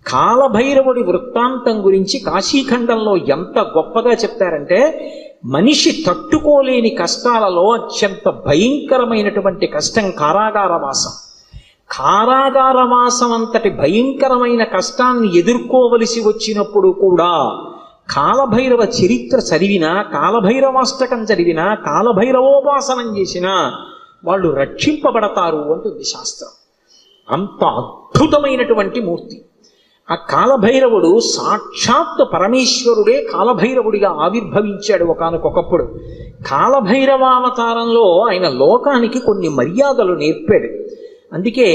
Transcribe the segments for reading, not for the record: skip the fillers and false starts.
కాలభైరవుడి వృత్తాంతం గురించి కాశీఖండంలో ఎంత గొప్పగా చెప్తారంటే, మనిషి తట్టుకోలేని కష్టాలలో అత్యంత భయంకరమైనటువంటి కష్టం కారాగారవాసం. కారాగారవాసం అంతటి భయంకరమైన కష్టాన్ని ఎదుర్కోవలసి వచ్చినప్పుడు కూడా కాలభైరవ చరిత్ర చదివినా, కాలభైరవాష్టకం చదివినా, కాలభైరవోపాసనం చేసినా వాళ్ళు రక్షింపబడతారు అంటుంది శాస్త్రం. అంత అద్భుతమైనటువంటి మూర్తి ఆ కాలభైరవుడు. సాక్షాత్ పరమేశ్వరుడే కాలభైరవుడిగా ఆవిర్భవించాడు ఒకానొకప్పుడు. కాలభైరవావతారంలో ఆయన లోకానికి కొన్ని మర్యాదలు నేర్పాడు. అందుకే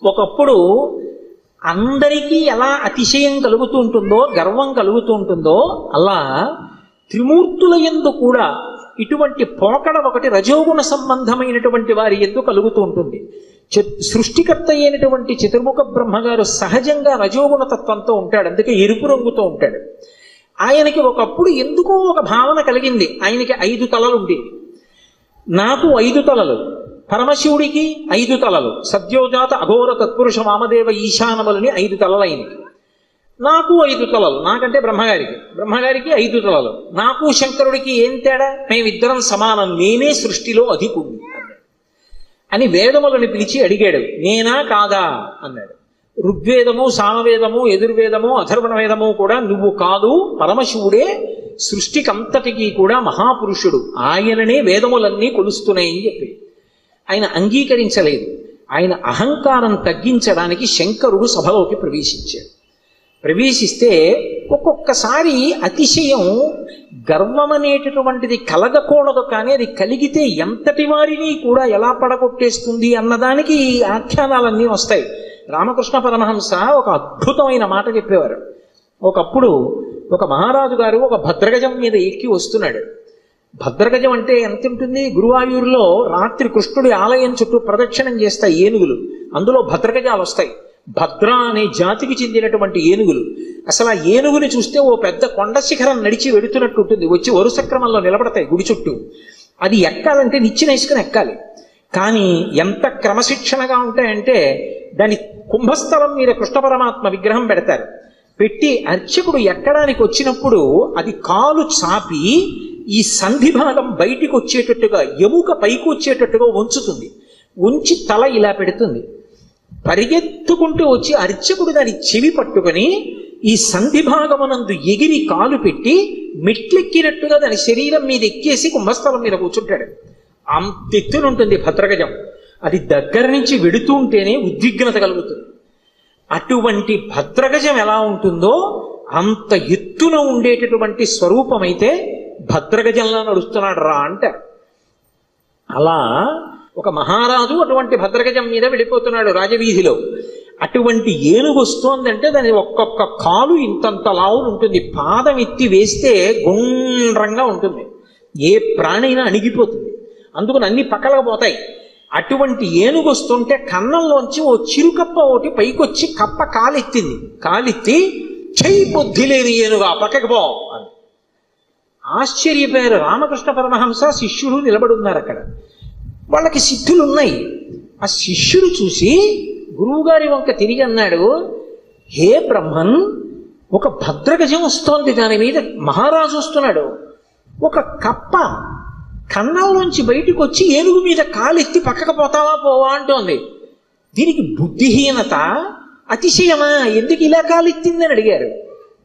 ఒకప్పుడు అందరికీ ఎలా అతిశయం కలుగుతూ ఉంటుందో, గర్వం కలుగుతూ ఉంటుందో, అలా త్రిమూర్తుల యందు కూడా ఇటువంటి పోకడ ఒకటి రజోగుణ సంబంధమైనటువంటి వారి యందు కలుగుతూ ఉంటుంది. సృష్టికర్త అయినటువంటి చతుర్ముఖ బ్రహ్మగారు సహజంగా రజోగుణ తత్వంతో ఉంటాడు, అందుకే ఎరుపు రంగుతో ఉంటాడు. ఆయనకి ఒకప్పుడు ఎందుకో ఒక భావన కలిగింది, ఆయనకి 5 తలలు ఉండేవి. నాకు 5 తలలు, పరమశివుడికి 5 తలలు, సద్యోజాత అఘోర తత్పురుష వామదేవ ఈశానములని 5 తలలైనవి. నాకు 5 తలలు, నాకంటే బ్రహ్మగారికి 5 తలలు. నాకు శంకరుడికి ఏం తేడా? మేమిద్దరం సమానం, నేనే సృష్టిలో అధికుడిని అని వేదములను పిలిచి అడిగాడు. నేనా కాదా అన్నాడు. ఋగ్వేదము, సామవేదము, యజుర్వేదము, అథర్వణ వేదము కూడా నువ్వు కాదు, పరమశివుడే సృష్టికంతటికి కూడా మహాపురుషుడు, ఆయననే వేదములన్నీ కొలుస్తున్నాయని చెప్పి ఆయన అంగీకరించలేదు. ఆయన అహంకారం తగ్గించడానికి శంకరుడు సభలోకి ప్రవేశించాడు. ప్రవేశిస్తే ఒక్కొక్కసారి అతిశయం, గర్వం అనేటటువంటిది కలగకూడదు, కానీ అది కలిగితే ఎంతటి వారిని కూడా ఎలా పడగొట్టేస్తుంది అన్నదానికి ఈ ఆఖ్యానాలన్నీ వస్తాయి. రామకృష్ణ పరమహంస ఒక అద్భుతమైన మాట చెప్పేవారు. ఒకప్పుడు ఒక మహారాజు గారు ఒక భద్రగజం మీద ఎక్కి వస్తున్నాడు. భద్రగజం అంటే ఎంత ఉంటుంది? గురువాయూరులో రాత్రి కృష్ణుడి ఆలయం చుట్టూ ప్రదక్షిణం చేస్తాయి ఏనుగులు, అందులో భద్రగజాలు వస్తాయి. భద్ర అనే జాతికి చెందినటువంటి ఏనుగులు. అసలు ఆ ఏనుగుని చూస్తే ఓ పెద్ద కొండ శిఖరం నడిచి వెడుతున్నట్టు ఉంటుంది, వచ్చి వరుస క్రమంలో నిలబడతాయి గుడి చుట్టూ. అది ఎక్కాలంటే నిచ్చెన వేసుకుని ఎక్కాలి. కానీ ఎంత క్రమశిక్షణగా ఉంటాయంటే, దాని కుంభస్థలం మీద కృష్ణ పరమాత్మ విగ్రహం పెడతారు. పెట్టి అర్చకుడు ఎక్కడానికి వచ్చినప్పుడు అది కాలు చాపి ఈ సంధి భాగం బయటికి వచ్చేటట్టుగా, ఎముక పైకి వచ్చేటట్టుగా ఉంచుతుంది. ఉంచి తల ఇలా పెడుతుంది. పరిగెత్తుకుంటూ వచ్చి అర్చకుడు దాని చెవి పట్టుకొని ఈ సంధి భాగమునందు ఎగిరి కాలు పెట్టి మెట్లెక్కినట్టుగా దాని శరీరం మీద ఎక్కేసి కుంభస్థలం మీద కూర్చుంటాడు. అంతెత్తునుంటుంది భద్రగజం. అది దగ్గర నుంచి వెడుతూ ఉంటేనే ఉద్విగ్నత కలుగుతుంది. అటువంటి భద్రగజం ఎలా ఉంటుందో అంత ఎత్తున ఉండేటటువంటి స్వరూపమైతే భద్రగజంలో నడుస్తున్నాడు రా అంటారు. అలా ఒక మహారాజు అటువంటి భద్రగజం మీద వెళ్ళిపోతున్నాడు రాజవీధిలో. అటువంటి ఏనుగు వస్తోందంటే దాని ఒక్కొక్క కాలు ఇంతంత లావులు ఉంటుంది, పాదం ఎత్తి వేస్తే గుండ్రంగా ఉంటుంది, ఏ ప్రాణైనా అణిగిపోతుంది, అందుకని అన్ని పక్కలకు పోతాయి. అటువంటి ఏనుగు వస్తుంటే కన్నంలోంచి ఓ చిరుకప్ప ఒకటి పైకొచ్చి కప్ప కాలెత్తింది. కాలెత్తి చెయ్యి బుద్ధి లేని ఏనుగా పక్కకి పో అని. ఆశ్చర్యపోయారు రామకృష్ణ పరమహంస, శిష్యుడు నిలబడి ఉన్నారు అక్కడ. వాళ్ళకి సిద్ధులు ఉన్నాయి. ఆ శిష్యుడు చూసి గురువుగారి వంక తిరిగి అన్నాడు, హే బ్రహ్మన్, ఒక భద్రగజం వస్తోంది, దాని మీద మహారాజు వస్తున్నాడు. ఒక కప్ప కన్నంలోంచి బయటకు వచ్చి ఏనుగు మీద కాలెత్తి పక్కకు పోతావా పోవా అంటోంది. దీనికి బుద్ధిహీనత, అతిశయమా? ఎందుకు ఇలా కాలెత్తిందని అడిగారు.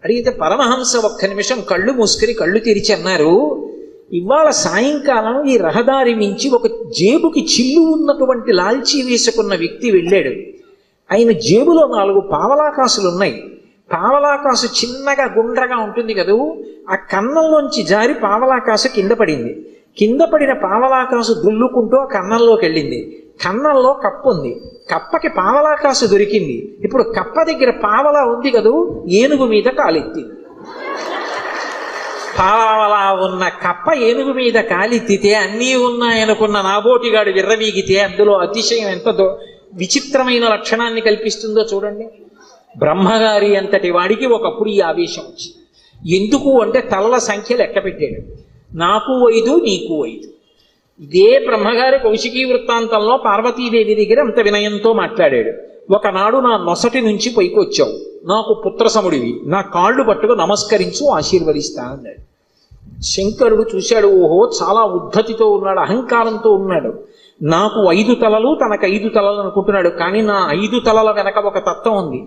అడిగితే పరమహంస ఒక్క నిమిషం కళ్ళు మూసుకుని కళ్ళు తెరిచి అన్నారు, ఇవాళ సాయంకాలం ఈ రహదారి మించి ఒక జేబుకి చిల్లు ఉన్నటువంటి లాల్చీ వేసుకున్న వ్యక్తి వెళ్ళాడు. ఆయన జేబులో 4 పావలాకాసులు ఉన్నాయి. పావలాకాసు చిన్నగా గుండ్రగా ఉంటుంది కదూ, ఆ కన్నంలోంచి జారి పావలాకాసు కింద పడింది. కింద పడిన పావలాకాసు దుల్లుకుంటూ ఆ కన్నంలోకి వెళ్ళింది. కన్నంలో కప్ప ఉంది, కప్పకి పావలాకాసు దొరికింది. ఇప్పుడు కప్ప దగ్గర పావలా ఉంది కదూ, ఏనుగు మీద కాలెత్తింది. పావలా ఉన్న కప్ప ఏనుగు మీద కాలెత్తితే అన్నీ ఉన్నాయనుకున్న నాబోటిగాడు విర్రవీగితే అందులో అతిశయం ఎంత విచిత్రమైన లక్షణాన్ని కల్పిస్తుందో చూడండి. బ్రహ్మగారి అంతటి వాడికి ఒకప్పుడు ఈ ఆవేశం వచ్చింది. ఎందుకు అంటే తలల సంఖ్య లెక్క పెట్టాడు. నాకు 5, నీకు 5. ఇదే బ్రహ్మగారి కౌశికీ వృత్తాంతంలో పార్వతీదేవి దగ్గర అంత వినయంతో మాట్లాడాడు. ఒకనాడు నా నొసటి నుంచి పైకొచ్చావు, నాకు పుత్రసముడివి, నా కాళ్ళు పట్టుకు నమస్కరించు, ఆశీర్వదిస్తా అన్నాడు. శంకరుడు చూశాడు, ఓహో చాలా ఉద్ధతితో ఉన్నాడు, అహంకారంతో ఉన్నాడు. నాకు 5 తలలు, తనకు 5 తలలు అనుకుంటున్నాడు. కానీ నా 5 తలల వెనక ఒక తత్వం ఉంది.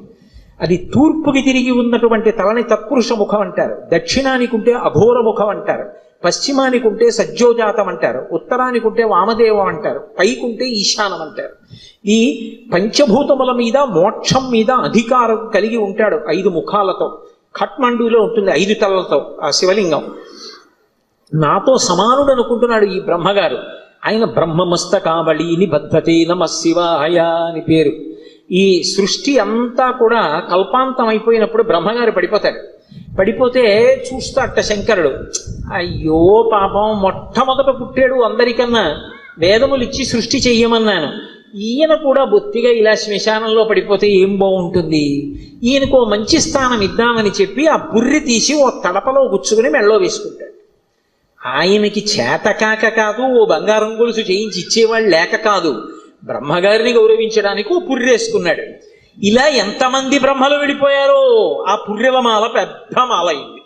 అది తూర్పుకి తిరిగి ఉన్నటువంటి తలని తత్పురుష ముఖం అంటారు, దక్షిణానికి ఉంటే అఘోర ముఖం అంటారు, పశ్చిమానికి ఉంటే సజ్జోజాతం అంటారు, ఉత్తరానికి ఉంటే వామదేవం అంటారు, పైకుంటే ఈశానం అంటారు. ఈ పంచభూతముల మీద మోక్షం మీద అధికారం కలిగి ఉంటాడు 5 ముఖాలతో. ఖట్మండూలో ఉంటుంది 5 తలలతో ఆ శివలింగం. నాతో సమానుడు అనుకుంటున్నాడు ఈ బ్రహ్మగారు. ఆయన బ్రహ్మమస్తకావళి నిబద్ధతే నమః శివాయ అని పేరు. ఈ సృష్టి అంతా కూడా కల్పాంతం అయిపోయినప్పుడు బ్రహ్మగారు పడిపోతాడు. పడిపోతే చూస్తాట శంకరుడు, అయ్యో పాపం మొట్టమొదట పుట్టాడు అందరికన్నా, వేదములు ఇచ్చి సృష్టి చెయ్యమన్నాను, ఈయన కూడా బొత్తిగా ఇలా శ్మశానంలో పడిపోతే ఏం బాగుంటుంది, ఈయనకు మంచి స్థానం ఇద్దామని చెప్పి ఆ బుర్రి తీసి ఓ తడపలో గుచ్చుకుని మెళ్ళో వేసుకుంటాడు. ఆయనకి చేతకాక కాదు, ఓ బంగారం గొలుసు చేయించి ఇచ్చేవాళ్ళు లేక కాదు, బ్రహ్మగారిని గౌరవించడానికి ఓ పుర్రేసుకున్నాడు. ఇలా ఎంతమంది బ్రహ్మలు విడిపోయారో ఆ పుర్రెల మాల పెద్ద మాల అయింది.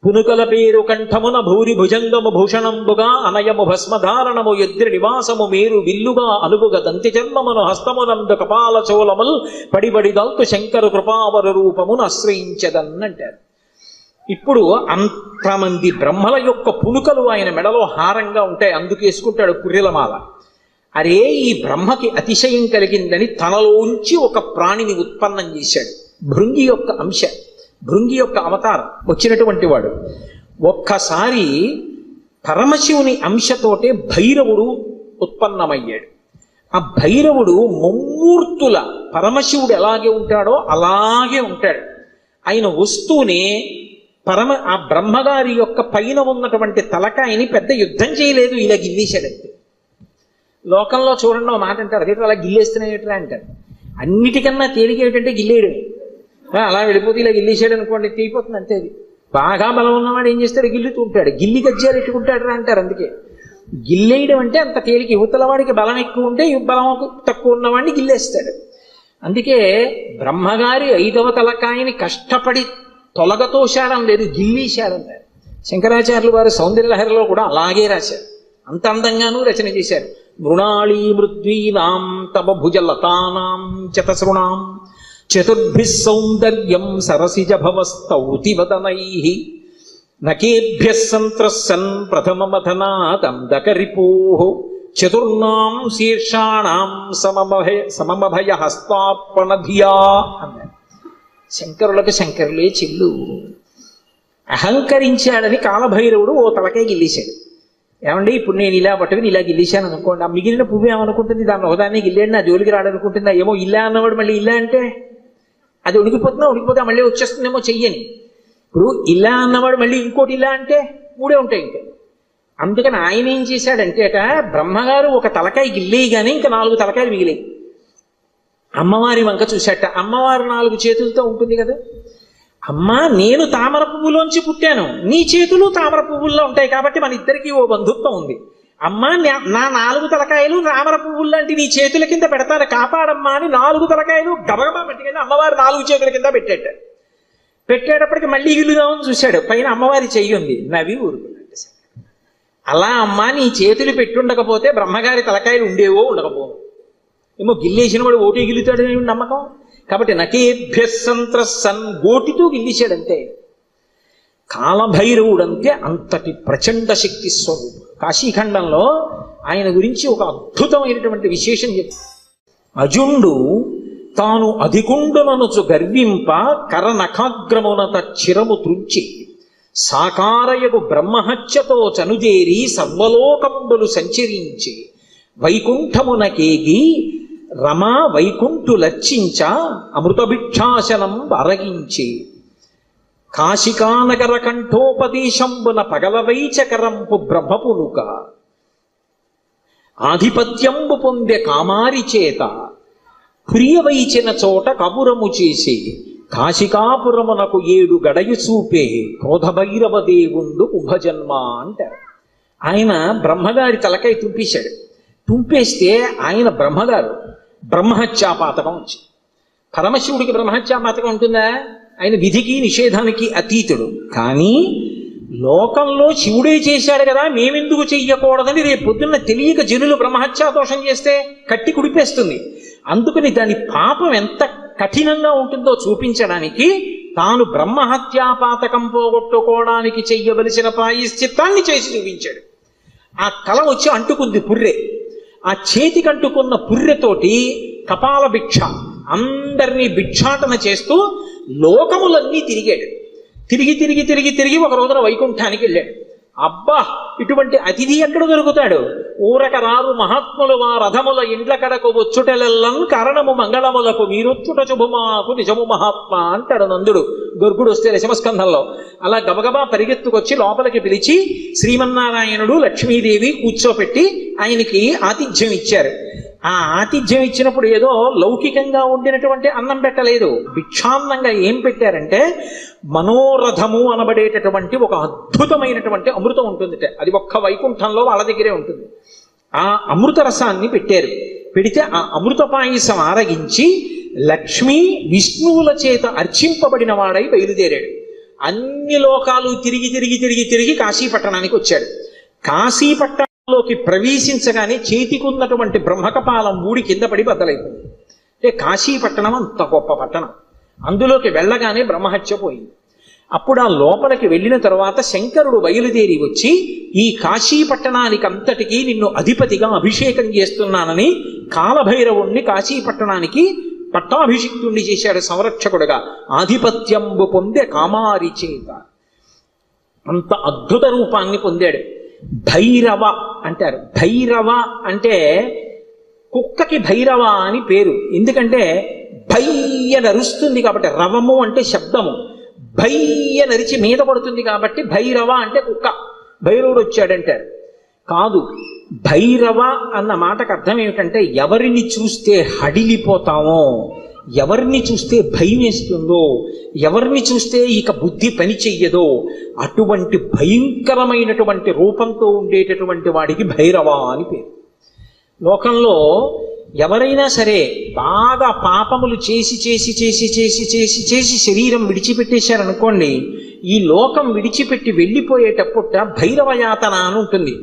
పునుకల పేరు కంఠమున భూరి భుజంగము భూషణంబుగా అనయము భస్మధారణము ఎద్రి నివాసము మేరు విల్లుగా అనుగుగ దంతి జన్మమును హస్తమునందు కపాల చోళముల్ పడిబడి దల్తు శంకరు కృపావర రూపమును ఆశ్రయించదన్నంటారు. ఇప్పుడు అంతమంది బ్రహ్మల యొక్క పునుకలు ఆయన మెడలో హారంగా ఉంటాయి, అందుకేసుకుంటాడు పుర్రెల మాల. అరే ఈ బ్రహ్మకి అతిశయం కలిగిందని తనలోంచి ఒక ప్రాణిని ఉత్పన్నం చేశాడు. భృంగి యొక్క అంశ, భృంగి యొక్క అవతారం వచ్చినటువంటి వాడు. ఒక్కసారి పరమశివుని అంశతోటే భైరవుడు ఉత్పన్నమయ్యాడు. ఆ భైరవుడు ముమ్మూర్తుల పరమశివుడు ఎలాగే ఉంటాడో అలాగే ఉంటాడు. ఆయన వస్తూనే ఆ బ్రహ్మగారి యొక్క పైన ఉన్నటువంటి తలకాయని పెద్ద యుద్ధం చేయలేదు, ఇలా గిల్లేశాడంతే. లోకంలో చూడండి ఒక మాట అంటారు, అదే అలా గిల్లేస్తున్నాయట్రా అంటారు. అన్నిటికన్నా తేలిక ఏంటంటే గిల్లేయడమే. అలా వెళ్ళిపోతే ఇలా గిల్లేసాడు అనుకోండి, తీయిపోతుంది అంతే. అది బాగా బలం ఉన్నవాడు ఏం చేస్తాడు, గిల్లుతూ ఉంటాడు, గిల్లి గజ్జాలు ఎట్టుకుంటాడు రా అంటారు. అందుకే గిల్లేయడం అంటే అంత తేలిక. యువతల వాడికి బలం ఎక్కువ ఉంటే బలం తక్కువ ఉన్నవాడిని గిల్లేస్తాడు. అందుకే బ్రహ్మగారి 5వ తలకాయని కష్టపడి తొలగతోశాడం లేదు, గిల్లీశాడన్నారు. శంకరాచార్యులు వారు సౌందర్యలహరిలో కూడా అలాగే రాశారు, అంత అందంగానూ రచన చేశారు. మృణాళీ మృద్వీనాం తవ భుజలతానాం చతసృణాం చతుర్భిః సౌందర్యం సరసిజ భవస్తౌతి వదనైః నకేభ్యః సంత్రస్సన్ ప్రథమమథనాదందకరిపోః చతుర్ణాం శీర్షాణాం సమమభయ హస్తార్పణధియా అన్నారు. శంకరులకు శంకరులే చెల్లు. అహంకరించాడని కాలభైరవుడు ఓ తలకే గిల్లేశాడు. ఏమండి ఇప్పుడు నేను ఇలా పట్టుకుని ఇలా గిల్లేశాను అనుకోండి, ఆ మిగిలిన పువ్వు ఏమనుకుంటుంది, దాన్ని ఒకదాన్ని గిల్లేండి నా జోలికి రాడనుకుంటుందా? ఏమో ఇలా అన్నవాడు మళ్ళీ ఇలా అంటే అది ఉడికిపోతే మళ్ళీ వచ్చేస్తుందేమో చెయ్యని. ఇప్పుడు ఇలా అన్నవాడు మళ్ళీ ఇంకోటి ఇలా అంటే 3 ఉంటాయి ఇంకా. అందుకని ఆయన ఏం చేశాడంటే బ్రహ్మగారు ఒక తలకాయ గిల్లేయగానే ఇంకా 4 తలకాయలు మిగిలాయి. అమ్మవారి వంక చూశాట. అమ్మవారు 4 చేతులతో ఉంటుంది కదా. అమ్మా నేను తామర పువ్వులోంచి పుట్టాను, నీ చేతులు తామర పువ్వుల్లో ఉంటాయి కాబట్టి మన ఇద్దరికీ ఓ బంధుత్వం ఉంది. అమ్మా నా 4 తలకాయలు తామర పువ్వులు లాంటి నీ చేతుల కింద పెడతాను, కాపాడమ్మా అని 4 తలకాయలు గబగబా పెట్టుకెళ్ళి అమ్మవారు 4 చేతుల కింద పెట్టేటప్పటికి మళ్ళీ గిల్లుదామని చూశాడు. పైన అమ్మవారి చెయ్యి ఉంది, నవ్వి ఊరుకున్నాడు. అలా అమ్మా నీ చేతులు పెట్టుండకపోతే బ్రహ్మగారి తలకాయలు ఉండేవో ఉండకపోవు, ఏమో గిల్లేసిన వాడు ఓటే గిల్లుతాడు నమ్మకం. కాబట్టి నకేభ్యః సంత్రస్సన్ గోటితో గిల్లేశాడంతే. కాలభైరవుడంతే అంతటి ప్రచండ శక్తి స్వరూపుడు. కాశీఖండంలో ఆయన గురించి ఒక అద్భుతమైనటువంటి విశేషం చెప్తారు. అజుండు తాను అధికుండుననుచు గర్వింప కరనఖాగ్రమునత చిరము త్రుంచి సాకారయగు బ్రహ్మహత్యతో చనుజేరి సర్వలోకంబులు సంచరించి వైకుంఠమునకేగి రమా వైకుంఠు లర్చించ అమృతభిక్షాసనం అరగించి కాశికానగర కంఠోపదేశంబున పగలవైచకరంపు బ్రహ్మపునుక ఆధిపత్యంబు పొందె కామారి చేత ప్రియవైచిన చోట కపురము చేసి కాశికాపురమునకు 7 గడయు చూపే క్రోధభైరవ దేవుండు ఉభజన్మ అంటారు. ఆయన బ్రహ్మగారి తలకాయ తుంపేశాడు. తుంపేస్తే ఆయన బ్రహ్మగారు బ్రహ్మహత్యాపాతకం వచ్చింది. పరమశివుడికి బ్రహ్మహత్యాపాతకం ఉంటుందా? ఆయన విధికి నిషేధానికి అతీతుడు. కానీ లోకంలో శివుడే చేశాడు కదా, మేమెందుకు చెయ్యకూడదని రేపు పొద్దున్న తెలియక జనులు బ్రహ్మహత్యా దోషం చేస్తే కట్టి కుడిపేస్తుంది. అందుకని దాని పాపం ఎంత కఠినంగా ఉంటుందో చూపించడానికి తాను బ్రహ్మహత్యాపాతకం పోగొట్టుకోవడానికి చెయ్యవలసిన ప్రాయశ్చిత్తాన్ని చేసి చూపించాడు. ఆ కళ వచ్చి అంటుకుంది పుర్రె. ఆ చేతికి అంటుకున్న పుర్రెతోటి కపాల భిక్ష అందరినీ భిక్షాటన చేస్తూ లోకములన్నీ తిరిగాడు. తిరిగి తిరిగి తిరిగి తిరిగి ఒక రోజున వైకుంఠానికి వెళ్ళాడు. అబ్బా, ఇటువంటి అతిథి ఎక్కడ దొరుకుతాడు? ఊరక రారు మహాత్ములు మా రథముల ఇండ్ల కడకు వచ్చుటెల్లన్ కారణము మంగళములకు మీరొచ్చుట శుభమాకు నిజము మహాత్మా అంటాడు నందుడు గొర్గుడు వస్తే దశమస్కంధంలో. అలా గబగబా పరిగెత్తుకొచ్చి లోపలికి పిలిచి శ్రీమన్నారాయణుడు లక్ష్మీదేవి కూర్చోపెట్టి ఆయనకి ఆతిథ్యం ఇచ్చారు. ఆ ఆతిథ్యం ఇచ్చినప్పుడు ఏదో లౌకికంగా ఉండినటువంటి అన్నం పెట్టలేదు. భిక్షాన్నంగా ఏం పెట్టారంటే మనోరథము అనబడేటటువంటి ఒక అద్భుతమైనటువంటి అమృతం ఉంటుందిట. అది ఒక్క వైకుంఠంలో వాళ్ళ దగ్గరే ఉంటుంది. ఆ అమృత రసాన్ని పెట్టారు. పెడితే ఆ అమృత పాయసం ఆరగించి లక్ష్మీ విష్ణువుల చేత అర్చింపబడిన వాడై బయలుదేరాడు. అన్ని లోకాలు తిరిగి తిరిగి తిరిగి తిరిగి కాశీపట్టణానికి వచ్చాడు. కాశీపట్టణంలోకి ప్రవేశించగానే చేతికున్నటువంటి బ్రహ్మకపాలం ఊడి కింద పడి బద్దలైపోయింది. అంటే కాశీపట్టణం అంత గొప్ప పట్టణం. అందులోకి వెళ్ళగానే బ్రహ్మహత్య పోయింది. అప్పుడు ఆ లోపలికి వెళ్ళిన తర్వాత శంకరుడు బయలుదేరి వచ్చి ఈ కాశీపట్టణానికి అంతటికీ నిన్ను అధిపతిగా అభిషేకం చేస్తున్నానని కాలభైరవుణ్ణి కాశీపట్టణానికి పట్టాభిషిక్తుణ్ణి చేశాడు సంరక్షకుడుగా. ఆధిపత్యంబు పొందే కామారి చేత అంత అద్భుత రూపాన్ని పొందాడు. భైరవ అంటారు. భైరవ అంటే కుక్కకి భైరవ అని పేరు. ఎందుకంటే భయ్య నరుస్తుంది కాబట్టి, రవము అంటే శబ్దము, భయ్య నరిచి మీద పడుతుంది కాబట్టి భైరవ అంటే కుక్క. భైరవుడు వచ్చాడంటారు. కాదు, భైరవ అన్న మాటకు అర్థం ఏమిటంటే ఎవరిని చూస్తే హడిలిపోతామో, ఎవరిని చూస్తే భయం వేస్తుందో, ఎవరిని చూస్తే ఇక బుద్ధి పని చెయ్యదో అటువంటి భయంకరమైనటువంటి రూపంతో ఉండేటటువంటి వాడికి భైరవ అని పేరు. లోకంలో ఎవరైనా సరే బాగా పాపములు చేసి చేసి చేసి చేసి చేసి చేసి శరీరం విడిచిపెట్టేశారనుకోండి, ఈ లోకం విడిచిపెట్టి వెళ్ళిపోయేటప్పుట భైరవయాతన అని ఉంటుంది.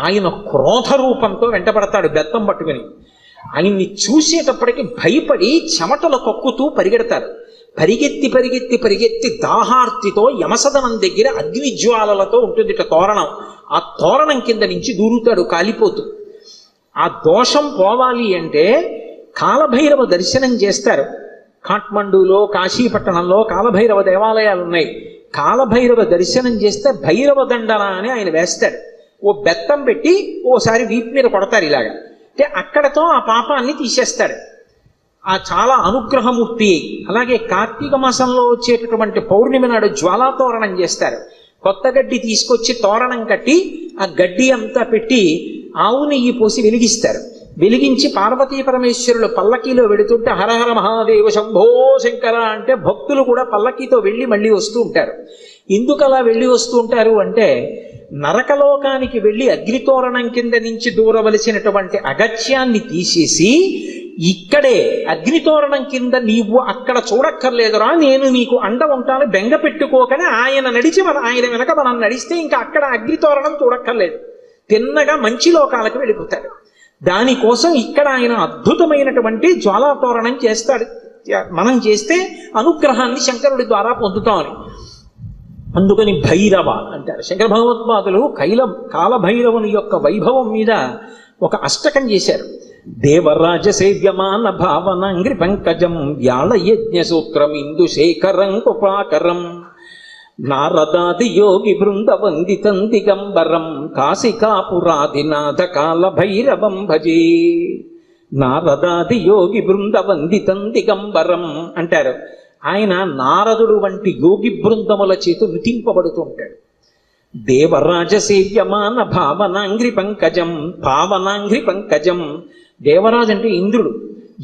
ఆయన క్రోధ రూపంతో వెంటబడతాడు బెత్తం పట్టుకుని. ఆయన్ని చూసేటప్పటికి భయపడి చెమటలు కక్కుతూ పరిగెడతారు. పరిగెత్తి పరిగెత్తి పరిగెత్తి దాహార్తితో యమసదనం దగ్గర అగ్నిజ్వాలలతో ఉంటుంది తోరణం. ఆ తోరణం కింద నుంచి దూరుతాడు కాలిపోతూ. ఆ దోషం పోవాలి అంటే కాలభైరవ దర్శనం చేస్తారు. కాఠ్మండూలో కాశీపట్టణంలో కాలభైరవ దేవాలయాలు ఉన్నాయి. కాలభైరవ దర్శనం చేస్తే భైరవ దండన అని ఆయన వేస్తాడు. ఓ బెత్తం పెట్టి ఓసారి వీపు మీద కొడతారు ఇలాగా. అంటే అక్కడతో ఆ పాపాన్ని తీసేస్తాడు. ఆ చాలా అనుగ్రహమూర్తి. అలాగే కార్తీక మాసంలో వచ్చేటటువంటి పౌర్ణమి నాడు జ్వాలాతోరణం చేస్తారు. కొత్త గడ్డి తీసుకొచ్చి తోరణం కట్టి ఆ గడ్డి అంతా పెట్టి ఆవు నెయ్యి పోసి వెలిగిస్తారు. వెలిగించి పార్వతీ పరమేశ్వరులు పల్లకీలో వెళుతుంటే హరహర మహాదేవ శంభో శంకర అంటే భక్తులు కూడా పల్లకీతో వెళ్ళి మళ్ళీ వస్తూ ఉంటారు. ఎందుకు అలా వెళ్ళి వస్తూ ఉంటారు అంటే నరకలోకానికి వెళ్ళి అగ్నితోరణం కింద నుంచి దూరవలసినటువంటి అగత్యాన్ని తీసేసి ఇక్కడే అగ్నితోరణం కింద నీవు అక్కడ చూడక్కర్లేదురా, నేను నీకు అండ ఉంటాను, బెంగ పెట్టుకోకని ఆయన నడిచి ఆయన వెనక మనం నడిస్తే ఇంకా అక్కడ అగ్నితోరణం చూడక్కర్లేదు, తిన్నగా మంచి లోకాలకు వెళ్ళిపోతాడు. దానికోసం ఇక్కడ ఆయన అద్భుతమైనటువంటి జ్వాలాతోరణం చేస్తాడు. మనం చేస్తే అనుగ్రహాన్ని శంకరుడి ద్వారా పొందుతామని. అందుకని భైరవ అంటారు. శంకర భగవత్పాదులు కాలభైరవుని యొక్క వైభవం మీద ఒక అష్టకం చేశారు. దేవరాజ సేవ్యమాన భావనాంగ్రి పంకజం వ్యాళ యజ్ఞ సూత్రం ఇందుశేఖరం కృపాకరం నారదాది యోగి బృంద వందితం దిగంబరం కాశికాపురాధినాథ కాలభైరవం భజే. నారదాది యోగి బృంద వందితం దిగంబరం అంటారు. ఆయన నారదుడు వంటి యోగి బృందముల చేత నృతింపబడుతూ ఉంటాడు. దేవరాజ సేవ్యమాన భావనాంగ్రి పంకజం, పావనాంగ్రి పంకజం. దేవరాజు అంటే ఇంద్రుడు.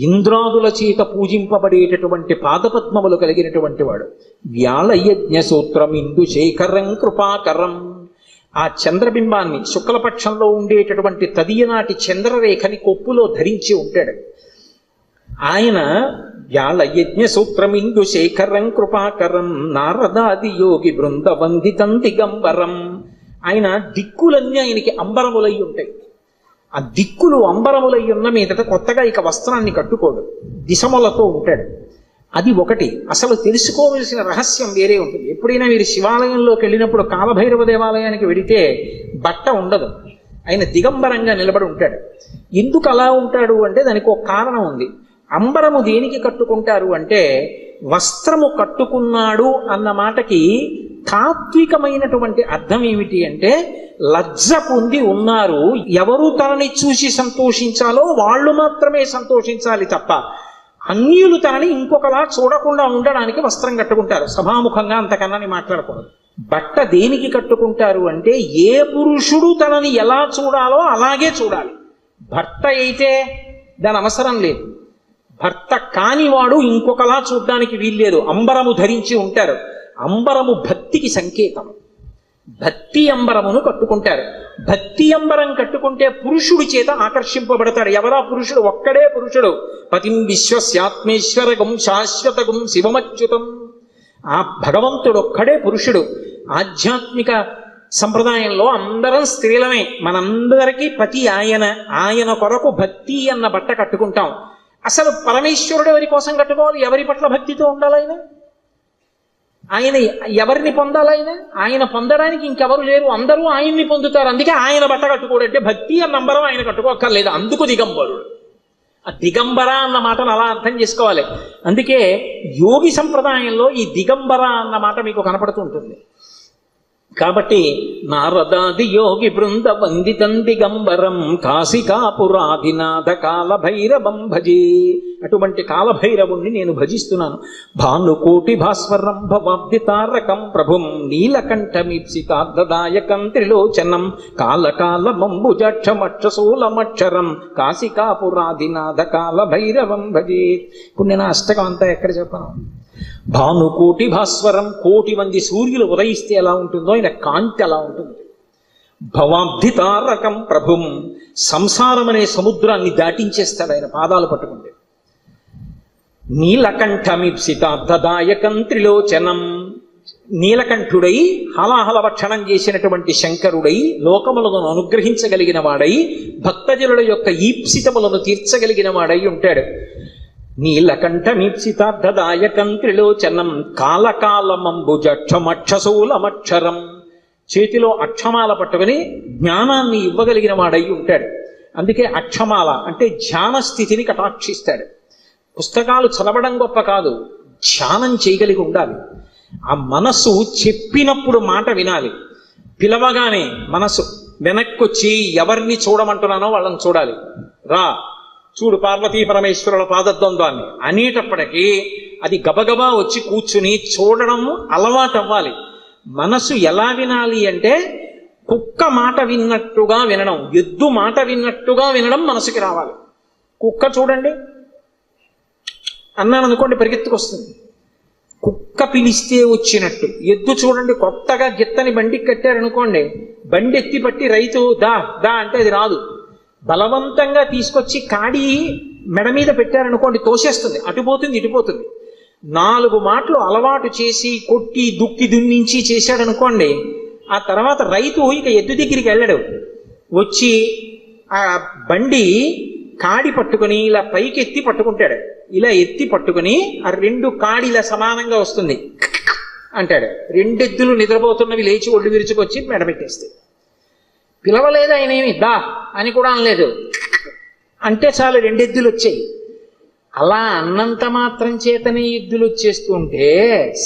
ఇంద్రాదుల చేత పూజింపబడేటటువంటి పాదపద్మములు కలిగినటువంటి వాడు. వ్యాళయజ్ఞ సూత్రం ఇందుశేఖరం కృపాకరం. ఆ చంద్రబింబాన్ని శుక్లపక్షంలో ఉండేటటువంటి తదియనాటి చంద్రరేఖని కొప్పులో ధరించి ఉంటాడు. ఆయన వ్యాళయజ్ఞ సూత్రమిందు శేఖరం కృపాకరం నారదాది యోగి బృంద వందితం దిగంబరం. ఆయన దిక్కులన్నీ ఆయనకి అంబరములై ఉంటాయి. ఆ దిక్కులు అంబరములై ఉన్న మీదట కొత్తగా ఇక వస్త్రాన్ని కట్టుకోడు, దిశములతో ఉంటాడు. అది ఒకటి. అసలు తెలుసుకోవలసిన రహస్యం వేరే ఉంటుంది. ఎప్పుడైనా మీరు శివాలయంలోకి వెళ్ళినప్పుడు కాలభైరవ దేవాలయానికి వెడితే బట్ట ఉండదు, ఆయన దిగంబరంగా నిలబడి ఉంటాడు. ఎందుకు అలా ఉంటాడు అంటే దానికి ఒక కారణం ఉంది. అంబరము దేనికి కట్టుకుంటారు అంటే వస్త్రము కట్టుకున్నాడు అన్న మాటకి తాత్వికమైనటువంటి అర్థం ఏమిటి అంటే లజ్జ పొంది ఉన్నారు, ఎవరు తనని చూసి సంతోషించాలో వాళ్ళు మాత్రమే సంతోషించాలి తప్ప అన్యులు తనని ఇంకొకలా చూడకుండా ఉండడానికి వస్త్రం కట్టుకుంటారు. సభాముఖంగా అంతకన్నా మాట్లాడకూడదు. బట్ట దేనికి కట్టుకుంటారు అంటే ఏ పురుషుడు తనని ఎలా చూడాలో అలాగే చూడాలి. భర్త అయితే దాని అవసరం లేదు, భర్త కానివాడు ఇంకొకలా చూడ్డానికి వీల్లేదు. అంబరము ధరించి ఉంటారు. అంబరము భక్తికి సంకేతం. భక్తి అంబరమును కట్టుకుంటారు. భక్తి అంబరం కట్టుకుంటే పురుషుడి చేత ఆకర్షింపబడతాడు. ఎవరా పురుషుడు? ఒక్కడే పురుషుడు. పతిం విశ్వస్యాత్మేశ్వరగం శాశ్వతగం శివమచ్యుతం. ఆ భగవంతుడు ఒక్కడే పురుషుడు. ఆధ్యాత్మిక సంప్రదాయంలో అందరం స్త్రీలమే, మనందరికీ పతి ఆయన. ఆయన కొరకు భక్తి అన్న బట్ట కట్టుకుంటాం. అసలు పరమేశ్వరుడు ఎవరి కోసం కట్టుకోవాలి? ఎవరి పట్ల భక్తితో ఉండాలి ఆయన? ఆయన ఎవరిని పొందాలైన? ఆయన పొందడానికి ఇంకెవరు లేరు, అందరూ ఆయన్ని పొందుతారు. అందుకే ఆయన బట్ట కట్టుకోడంటే భక్తి అన్న నంబరం ఆయన కట్టుకోక్కర్లేదు. అందుకు దిగంబరుడు. ఆ దిగంబర అన్న మాటను అలా అర్థం చేసుకోవాలి. అందుకే యోగి సంప్రదాయంలో ఈ దిగంబర అన్న మాట మీకు కనపడుతూ ఉంటుంది. కాబట్టి నారదాది యోగి బృంద వందితం దిగంబరం కాశికాపురాధినాథ కాలభైరవం భజే. అటువంటి కాలభైరవుణ్ణి నేను భజిస్తున్నాను. భానుకోటి భాస్వరం భవాబ్ది తారకం ప్రభుం నీలకంఠమీప్సితార్థదాయకం త్రిలోచనం కాలకాలమంబుజక్షమక్షశూలమక్షరం కాశికాపురాధినాథ కాలభైరవం భజే. ఇప్పుడు నేను అష్టకం అంతా ఎక్కడ చెప్పను? భానుకోటి భాస్వరం, కోటి మంది సూర్యులు ఉదయిస్తే ఎలా ఉంటుందో ఆయన కాంతి అలా ఉంటుంది. భవాబ్ది తారకం ప్రభుం, సంసారం అనే సముద్రాన్ని దాటించేస్తాడు ఆయన పాదాలు పట్టుకుంటే. నీలకంఠమీప్సితార్థదాయకం త్రిలోచనం, నీలకంఠుడై హలాహల భక్షణం చేసినటువంటి శంకరుడై లోకములను అనుగ్రహించగలిగిన వాడై భక్తజనుల యొక్క ఈప్సితములను తీర్చగలిగిన వాడై ఉంటాడు. నీలకంఠమీప్సితార్థదాయకం త్రిలోచనం కాలకాలమంబుజక్షమక్షశూలమక్షరం, చేతిలో అక్షమాల పట్టుకుని జ్ఞానాన్ని ఇవ్వగలిగిన వాడై ఉంటాడు. అందుకే అక్షమాల అంటే ధ్యాన స్థితిని కటాక్షిస్తాడు. పుస్తకాలు చదవడం గొప్ప కాదు, ధ్యానం చేయగలిగి ఉండాలి. ఆ మనస్సు చెప్పినప్పుడు మాట వినాలి. పిలవగానే మనసు వెనక్కొచ్చి ఎవరిని చూడమంటున్నానో వాళ్ళని చూడాలి. రా చూడు పార్వతీ పరమేశ్వరుల పాదద్వంద్వాన్ని అనేటప్పటికీ అది గబగబా వచ్చి కూర్చుని చూడడం అలవాటు అవ్వాలి. మనసు ఎలా వినాలి అంటే కుక్క మాట విన్నట్టుగా వినడం, ఎద్దు మాట విన్నట్టుగా వినడం మనసుకి రావాలి. కుక్క చూడండి అన్నాను అనుకోండి పరిగెత్తుకొస్తుంది, కుక్క పిలిస్తే వచ్చినట్టు. ఎద్దు చూడండి కొత్తగా గిత్తని బండికి కట్టారనుకోండి, బండి ఎత్తి పట్టి రైతు దా దా అంటే అది రాదు. బలవంతంగా తీసుకొచ్చి కాడి మెడ మీద పెట్టారనుకోండి తోసేస్తుంది, అటుపోతుంది ఇటుపోతుంది. 4 మాటలు అలవాటు చేసి కొట్టి దుక్కి దున్నించి చేశాడనుకోండి, ఆ తర్వాత రైతు ఇక ఎద్దు దగ్గరికి వెళ్ళడు. వచ్చి ఆ బండి కాడి పట్టుకుని ఇలా పైకి ఎత్తి పట్టుకుంటాడు. ఇలా ఎత్తి పట్టుకుని ఆ 2 కాడిలా సమానంగా వస్తుంది అంటాడు. 2 ఎద్దులు నిద్రపోతున్నవి లేచి ఒళ్ళు విరుచుకొచ్చి మెడబెట్టేస్తాయి. పిలవలేదు ఆయన, ఏమి దా అని కూడా అనలేదు, అంటే చాలు 2 ఎద్దులు వచ్చాయి. అలా అన్నంత మాత్రం చేతనే ఎద్దులు వచ్చేస్తుంటే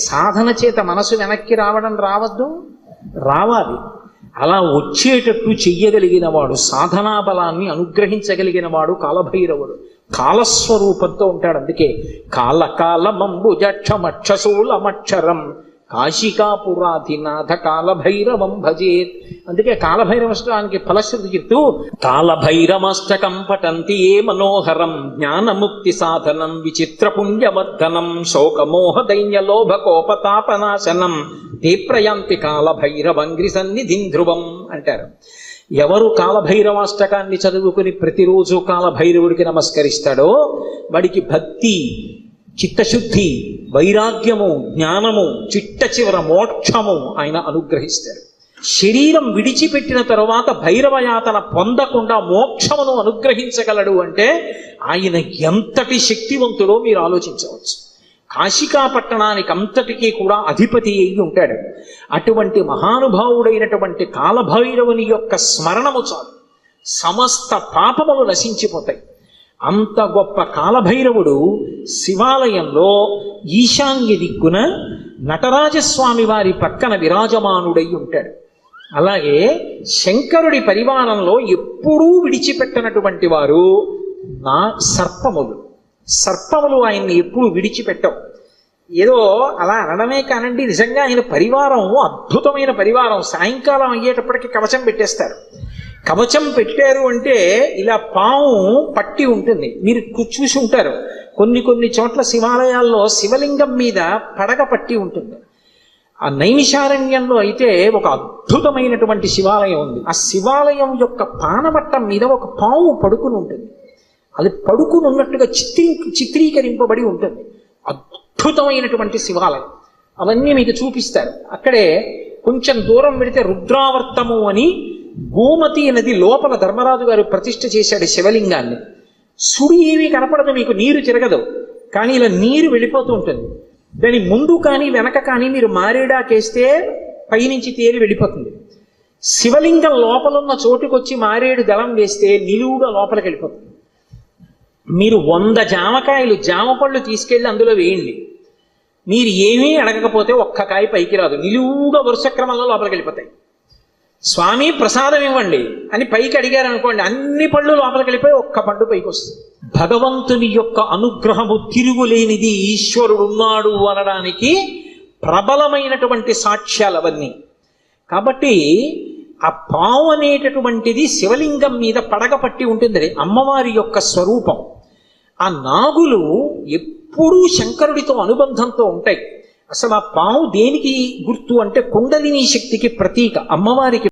సాధన చేత మనసు వెనక్కి రావడం రావద్దు? రావాలి. అలా వచ్చేటట్టు చెయ్యగలిగిన వాడు, సాధనా బలాన్ని అనుగ్రహించగలిగిన వాడు కాలభైరవుడు. కాలస్వరూపంతో ఉంటాడు. అందుకే కాలకాలమంబుజక్షమక్షశూలమక్షరం, కాశికాపురాధినాథ కాలభైరవం భజేత్. అందుకే కాలభైరవాష్టకానికి ఫలశ్రుతి చెప్తూ కాలభైరవాష్టకం పఠంతి ఏ మనోహరం జ్ఞానముక్తి సాధనం విచిత్ర పుణ్యవర్ధనం శోకమోహ దైన్య లోభ కోపతాపనాశనం తే ప్రయాంతి కాలభైరవంగ్రి సన్నిధిం ధ్రువం అంటారు. ఎవరు కాలభైరవాష్టకాన్ని చదువుకుని ప్రతిరోజు కాలభైరవుడికి నమస్కరిస్తాడో వాడికి భక్తి, చిత్తశుద్ధి, వైరాగ్యము, జ్ఞానము, చిట్ట చివర మోక్షము ఆయన అనుగ్రహిస్తాడు. శరీరం విడిచిపెట్టిన తరువాత భైరవయాతన పొందకుండా మోక్షమును అనుగ్రహించగలడు అంటే ఆయన ఎంతటి శక్తివంతుడో మీరు ఆలోచించవచ్చు. కాశికా పట్టణానికి అంతటికీ కూడా అధిపతి అయి ఉంటాడు. అటువంటి మహానుభావుడైనటువంటి కాలభైరవుని యొక్క స్మరణము చాలు, సమస్త పాపములు నశించిపోతాయి. అంత గొప్ప కాలభైరవుడు శివాలయంలో ఈశాన్య దిక్కున నటరాజస్వామి వారి పక్కన విరాజమానుడై ఉంటాడు. అలాగే శంకరుడి పరివారంలో ఎప్పుడూ విడిచిపెట్టనటువంటి వారు సర్పములు ఆయన్ని ఎప్పుడూ విడిచిపెట్టవు. ఏదో అలా అనడమే కానండి, నిజంగా ఆయన పరివారం అద్భుతమైన పరివారం. సాయంకాలం అయ్యేటప్పటికి కవచం పెట్టేస్తారు. కవచం పెట్టారు అంటే ఇలా పాము పట్టి ఉంటుంది, మీరు చూసి ఉంటారు. కొన్ని చోట్ల శివాలయాల్లో శివలింగం మీద పడగ పట్టి ఉంటుంది. ఆ నైమిషారణ్యంలో అయితే ఒక అద్భుతమైనటువంటి శివాలయం ఉంది. ఆ శివాలయం యొక్క పానవట్టం మీద ఒక పాము పడుకుని ఉంటుంది. అది పడుకుని ఉన్నట్టుగా చిత్రీకరింపబడి ఉంటుంది. అద్భుతమైనటువంటి శివాలయం. అవన్నీ మీకు చూపిస్తారు. అక్కడే కొంచెం దూరం వెళితే రుద్రావర్తము అని గోమతి నది లోపల ధర్మరాజు గారు ప్రతిష్ఠ చేశాడు శివలింగాన్ని. సుడి ఏమీ కనపడదు, మీకు నీరు తిరగదు, కానీ ఇలా నీరు వెళ్ళిపోతూ ఉంటుంది. దాని ముందు కానీ వెనక కానీ మీరు మారేడాకేస్తే పైనుంచి తేలి వెళ్ళిపోతుంది. శివలింగం లోపలున్న చోటుకొచ్చి మారేడు దళం వేస్తే నిలువుగా లోపలికి వెళ్ళిపోతుంది. మీరు 100 జామ పళ్ళు తీసుకెళ్ళి అందులో వేయండి, మీరు ఏమీ అడగకపోతే ఒక్క కాయ పైకి రాదు, నిలువుగా వరుస క్రమంలో లోపలికి వెళ్ళిపోతాయి. స్వామి ప్రసాదం ఇవ్వండి అని పైకి అడిగారు అనుకోండి, అన్ని పళ్ళు లోపలికి వెళ్ళిపోయి ఒక్క పండు పైకి వస్తుంది. భగవంతుని యొక్క అనుగ్రహము తిరుగులేనిది, ఈశ్వరుడు ఉన్నాడు అనడానికి ప్రబలమైనటువంటి సాక్ష్యాలు అవన్నీ. కాబట్టి ఆ పావు అనేటటువంటిది శివలింగం మీద పడగ పట్టి ఉంటుంది, అమ్మవారి యొక్క స్వరూపం. ఆ నాగులు ఎప్పుడూ శంకరుడితో అనుబంధంతో ఉంటాయి. అసలు ఆ పావు దేనికి గుర్తు అంటే కుండలిని శక్తికి ప్రతీక, అమ్మవారికి